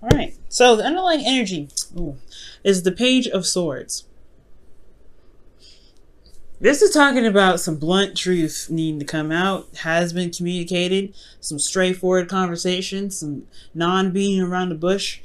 All right. So the underlying energy is the Page of Swords. This is talking about some blunt truth needing to come out, has been communicated, some straightforward conversation, some non-beating around the bush.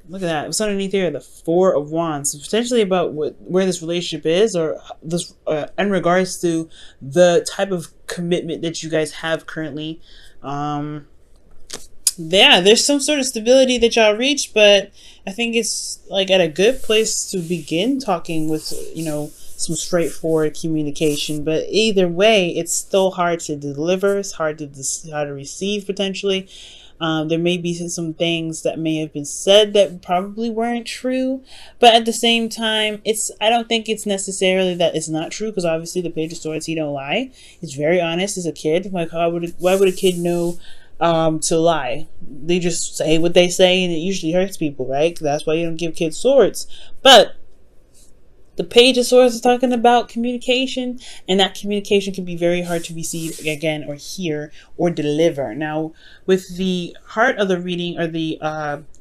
Look at that. What's underneath here? The Four of Wands. So potentially about where this relationship is, or this in regards to the type of commitment that you guys have currently. Yeah, there's some sort of stability that y'all reach, but I think it's like at a good place to begin talking with, some straightforward communication. But either way, it's still hard to deliver. It's hard to receive potentially. There may be some things that may have been said that probably weren't true, but at the same time, I don't think it's necessarily that it's not true, because obviously the Page of Swords, he don't lie. He's very honest as a kid. Like, why would a kid know to lie? They just say what they say, and it usually hurts people, right? That's why you don't give kids swords. But the Page of Swords is talking about communication, and that communication can be very hard to receive again, or hear, or deliver. Now, with the heart of the reading, or the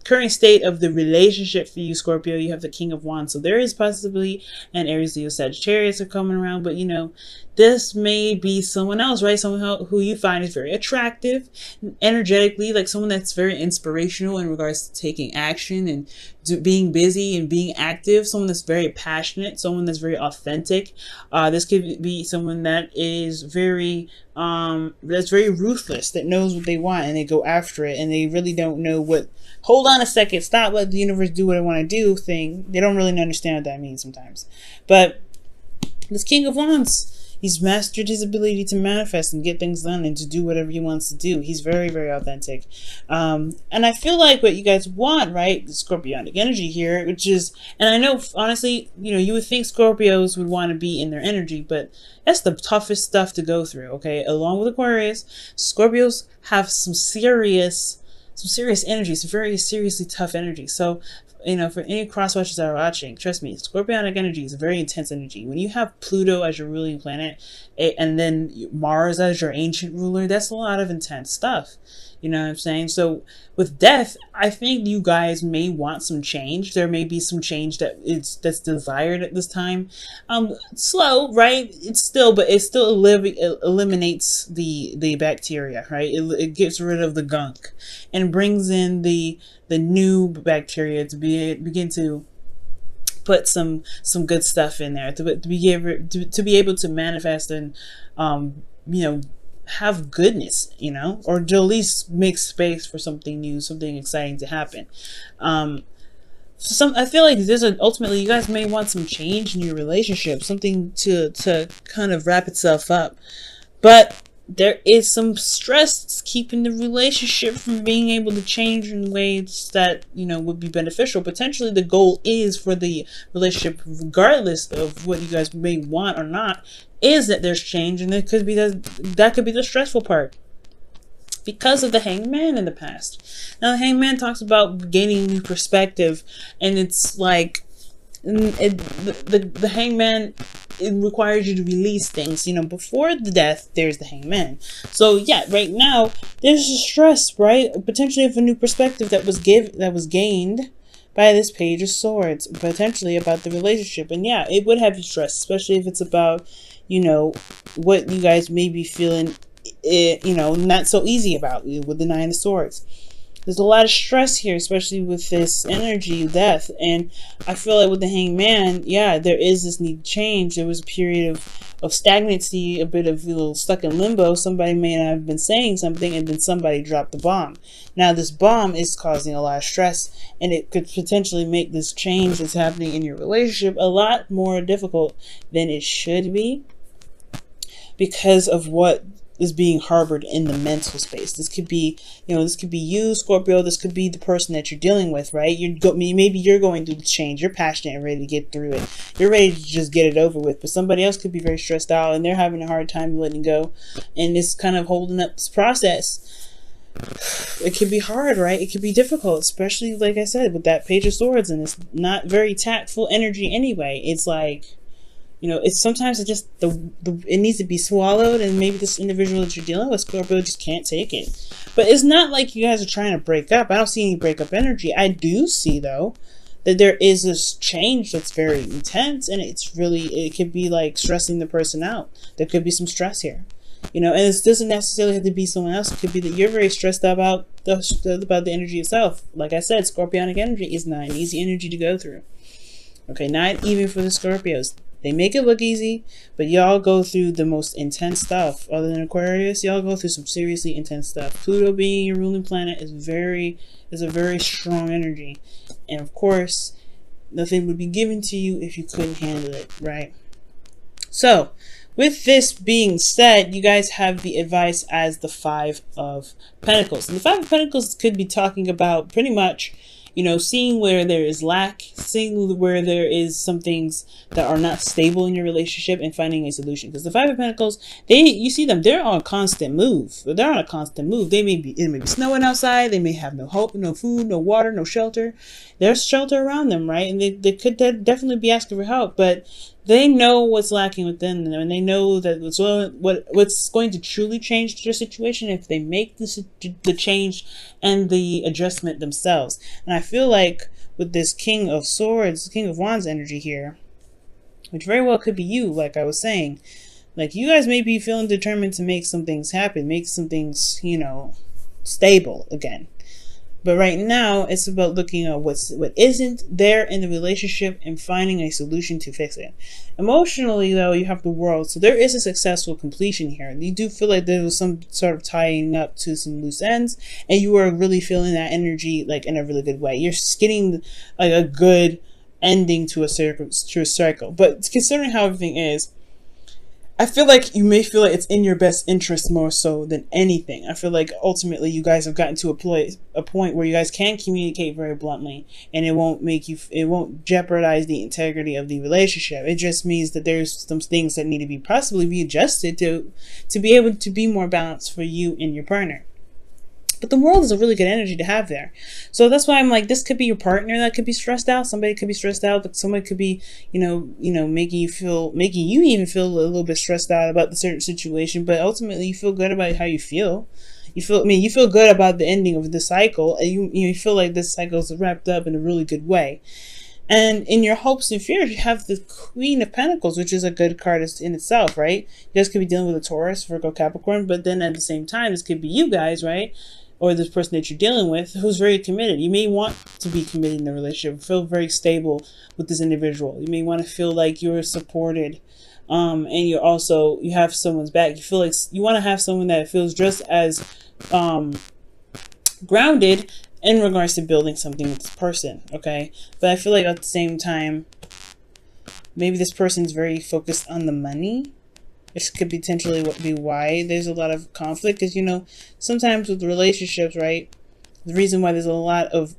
current state of the relationship for you, Scorpio, you have the King of Wands. So there is possibly an Aries, Leo, Sagittarius are coming around, but this may be someone else, right? Someone who you find is very attractive, energetically, like someone that's very inspirational in regards to taking action and being busy and being active. Someone that's very passionate, someone that's very authentic. This could be someone that is very ruthless, that knows what they want and they go after it, and they really don't know what, hold on a second, stop, let the universe do what I want to do thing. They don't really understand what that means sometimes. But this King of Wands, he's mastered his ability to manifest and get things done and to do whatever he wants to do. He's very, very authentic. And I feel like what you guys want, right? The Scorpionic energy here, which is, and I know, honestly, you would think Scorpios would want to be in their energy, but that's the toughest stuff to go through, okay? Along with Aquarius, Scorpios have some serious energy, some very seriously tough energy. So, for any cross watchers that are watching, trust me, Scorpionic energy is a very intense energy. When you have Pluto as your ruling planet, and then Mars as your ancient ruler, that's a lot of intense stuff. You know what I'm saying? So with death, I think you guys may want some change. There may be some change that's desired at this time. Slow, right? But it still eliminates the bacteria, right? It gets rid of the gunk and brings in the new bacteria to begin to put some good stuff in there, to be able to manifest and have goodness, or to at least make space for something new, something exciting to happen. I feel like ultimately you guys may want some change in your relationship, something to kind of wrap itself up, but there is some stress keeping the relationship from being able to change in ways that would be beneficial. Potentially the goal is for the relationship, regardless of what you guys may want or not, is that there's change, and it could be that could be the stressful part because of the Hangman in the past. Now the Hangman talks about gaining new perspective, and it's like the Hangman, it requires you to release things. Before the death, there's the Hangman. So yeah, right now there's a stress, right? Potentially of a new perspective that was gained by this Page of Swords, potentially about the relationship. And yeah, it would have you stressed, especially if it's about what you guys may be feeling not so easy about with the Nine of Swords. There's a lot of stress here, especially with this energy, death. And I feel like with the Hangman, yeah, there is this need to change. There was a period of stagnancy, a bit of stuck in limbo. Somebody may not have been saying something, and then somebody dropped the bomb. Now this bomb is causing a lot of stress, and it could potentially make this change that's happening in your relationship a lot more difficult than it should be, because of what is being harbored in the mental space. This could be, you, Scorpio. This could be the person that you're dealing with, right? Maybe you're going through the change. You're passionate and ready to get through it. You're ready to just get it over with. But somebody else could be very stressed out, and they're having a hard time letting go, and it's kind of holding up this process. It could be hard, right? It could be difficult, especially, like I said, with that Page of Swords, and it's not very tactful energy anyway. It's like, You know, it's sometimes it just it needs to be swallowed, and maybe this individual that you're dealing with, Scorpio, just can't take it. But it's not like you guys are trying to break up. I don't see any breakup energy. I do see though that there is this change that's very intense, and it could be like stressing the person out. There could be some stress here, you know, and it doesn't necessarily have to be someone else. It could be that you're very stressed out about the energy itself. Like I said, Scorpionic energy is not an easy energy to go through. Okay, not even for the Scorpios. They make it look easy, but y'all go through the most intense stuff. Other than Aquarius, y'all go through some seriously intense stuff. Pluto being your ruling planet is a very strong energy. And of course, nothing would be given to you if you couldn't handle it, right? So, with this being said, you guys have the advice as the Five of Pentacles. And the Five of Pentacles could be talking about pretty much, you know, seeing where there is lack, seeing where there is some things that are not stable in your relationship and finding a solution. Because the Five of Pentacles, you see them, they're on a constant move. They're on a constant move. It may be snowing outside. They may have no hope, no food, no water, no shelter. There's shelter around them, right? And they could definitely be asking for help, but they know what's lacking within them, and they know that what's going to truly change their situation if they make the change and the adjustment themselves. And I feel like with this King of Swords, King of Wands energy here, which very well could be you, like I was saying, like you guys may be feeling determined to make some things happen, make some things, you know, stable again. But right now, it's about looking at what isn't there in the relationship and finding a solution to fix it. Emotionally, though, you have the World. So there is a successful completion here. You do feel like there was some sort of tying up to some loose ends, and you are really feeling that energy like in a really good way. You're getting like a good ending to a cycle. But considering how everything is, I feel like you may feel like it's in your best interest more so than anything. I feel like ultimately you guys have gotten to a point where you guys can communicate very bluntly, and it won't jeopardize the integrity of the relationship. It just means that there's some things that need to be possibly be adjusted to be able to be more balanced for you and your partner. But the World is a really good energy to have there. So that's why I'm like, this could be your partner that could be stressed out. Somebody could be stressed out, but somebody could be, you know, making you even feel a little bit stressed out about the certain situation. But ultimately, you feel good about how you feel. You feel good about the ending of the cycle. And you feel like this cycle is wrapped up in a really good way. And in your hopes and fears, you have the Queen of Pentacles, which is a good card in itself, right? You guys could be dealing with a Taurus, Virgo, Capricorn, but then at the same time, this could be you guys, right? Or this person that you're dealing with who's very committed. You may want to be committed in a relationship, feel very stable with this individual. You may want to feel like you're supported, and you have someone's back. You feel like you want to have someone that feels just as grounded in regards to building something with this person, okay? But I feel like at the same time, maybe this person's very focused on the money. This could potentially be why there's a lot of conflict, because, you know, sometimes with relationships, right, the reason why there's a lot of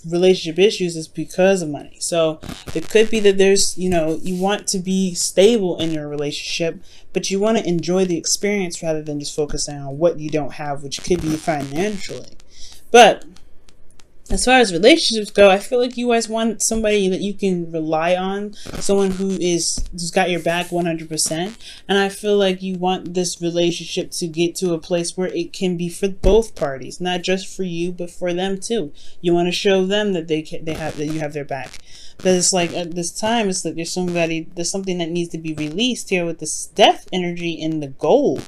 relationship issues is because of money. So it could be that there's, you know, you want to be stable in your relationship, but you want to enjoy the experience rather than just focusing on what you don't have, which could be financially. But as far as relationships go, I feel like you guys want somebody that you can rely on, someone who's got your back 100%. And I feel like you want this relationship to get to a place where it can be for both parties, not just for you, but for them too. You want to show them that you have their back. But it's like at this time, it's like there's something that needs to be released here with this death energy in the gold.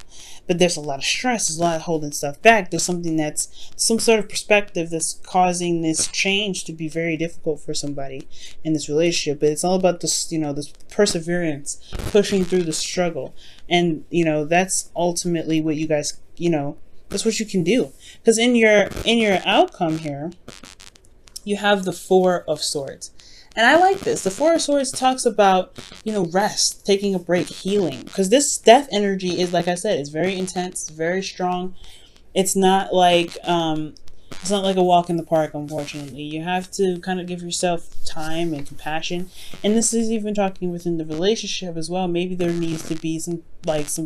But there's a lot of stress, there's a lot of holding stuff back. There's something that's some sort of perspective that's causing this change to be very difficult for somebody in this relationship. But it's all about this, you know, this perseverance, pushing through the struggle. And, you know, that's ultimately what you guys, you know, that's what you can do. Because in your outcome here, you have the Four of Swords. And I like this. The Four of Swords talks about, you know, rest, taking a break, healing. Because this death energy is, like I said, it's very intense, very strong. It's not like a walk in the park, unfortunately. You have to kind of give yourself time and compassion. And this is even talking within the relationship as well. Maybe there needs to be some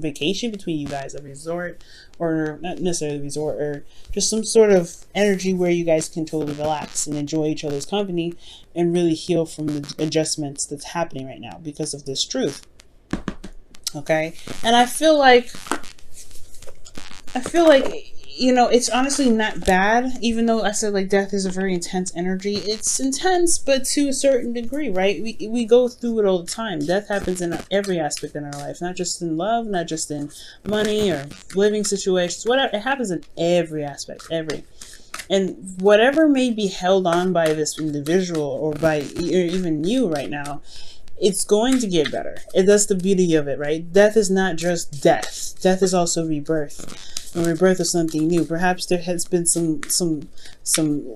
vacation between you guys, a resort, or not necessarily a resort, or just some sort of energy where you guys can totally relax and enjoy each other's company and really heal from the adjustments that's happening right now because of this truth. Okay. And I feel like, you know, it's honestly not bad, even though I said like death is a very intense energy. It's intense, but to a certain degree, right? We go through it all the time. Death happens in every aspect in our life, not just in love, not just in money or living situations, whatever. It happens in every aspect, every. And whatever may be held on by this individual or by or even you right now, it's going to get better. And that's the beauty of it, right? Death is not just death. Death is also rebirth. And rebirth is something new. Perhaps there has been some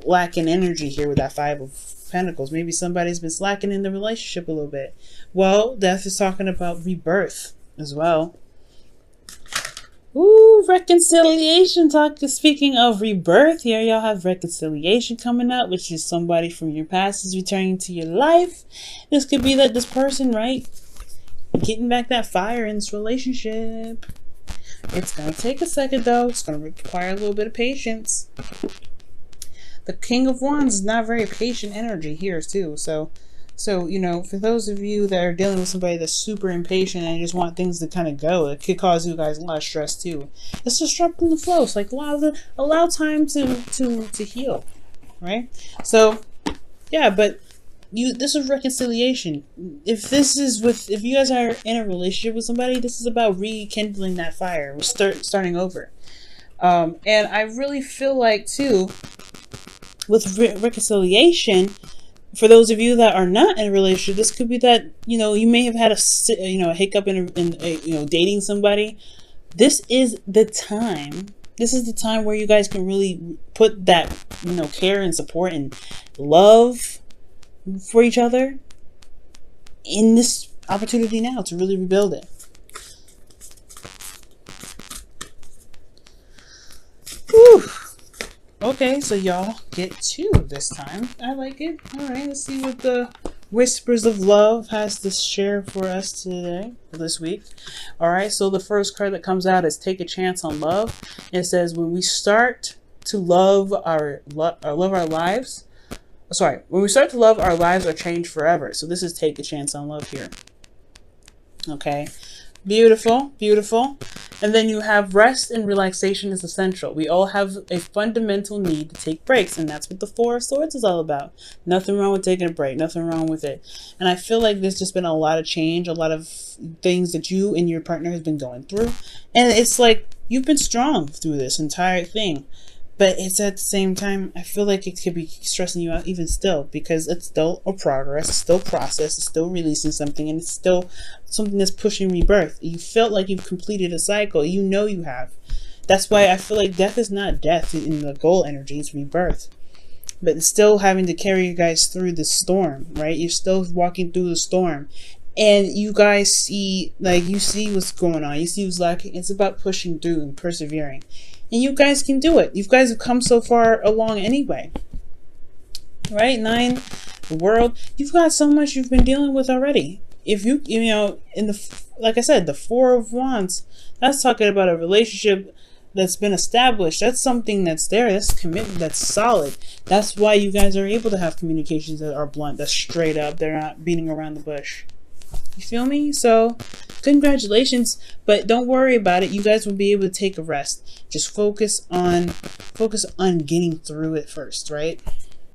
lack in energy here with that Five of Pentacles. Maybe somebody's been slacking in the relationship a little bit. Well, death is talking about rebirth as well. Ooh, reconciliation talk. Speaking of rebirth, here y'all have reconciliation coming up, which is somebody from your past is returning to your life. This could be that this person, right, getting back that fire in this relationship. It's gonna take a second though. It's gonna require a little bit of patience. The King of Wands is not very patient energy here too. So, you know, for those of you that are dealing with somebody that's super impatient and just want things to kind of go, it could cause you guys a lot of stress too. It's disrupting the flow. It's like allow time to heal, right? So, yeah, but this is reconciliation. If you guys are in a relationship with somebody, this is about rekindling that fire, starting over. And I really feel like too, with reconciliation, for those of you that are not in a relationship, this could be that, you know, you may have had a hiccup in dating somebody. This is the time. This is the time where you guys can really put that, care and support and love for each other in this opportunity now to really rebuild it. Whew. Okay, so y'all get two this time. I like it. All right, let's see what the Whispers of Love has to share for us today, this week. All right, so the first card that comes out is Take a Chance on Love. It says when we start to love our lives. Sorry, when we start to love, our lives are changed forever. So this is Take a Chance on Love here. Okay. Beautiful, beautiful. And then you have rest and relaxation is essential. We all have a fundamental need to take breaks, and that's what the Four of Swords is all about. Nothing wrong with taking a break, nothing wrong with it. And I feel like there's just been a lot of change, a lot of things that you and your partner has been going through. And it's like you've been strong through this entire thing. But it's at the same time, I feel like it could be stressing you out even still, because it's still a progress, it's still process, it's still releasing something, and it's still something that's pushing rebirth. You felt like you've completed a cycle. You know you have. That's why I feel like death is not death in the goal energy, it's rebirth. But it's still having to carry you guys through the storm, right? You're still walking through the storm. And you guys see what's going on. You see what's lacking. It's about pushing through and persevering. And you guys can do it. You guys have come so far along anyway. Right? 9, the World. You've got so much you've been dealing with already. If like I said, the Four of Wands, that's talking about a relationship that's been established. That's something that's there. That's commitment. That's solid. That's why you guys are able to have communications that are blunt. That's straight up. They're not beating around the bush. You feel me? So, congratulations, but don't worry about it. You guys will be able to take a rest. Just focus on getting through it first, right?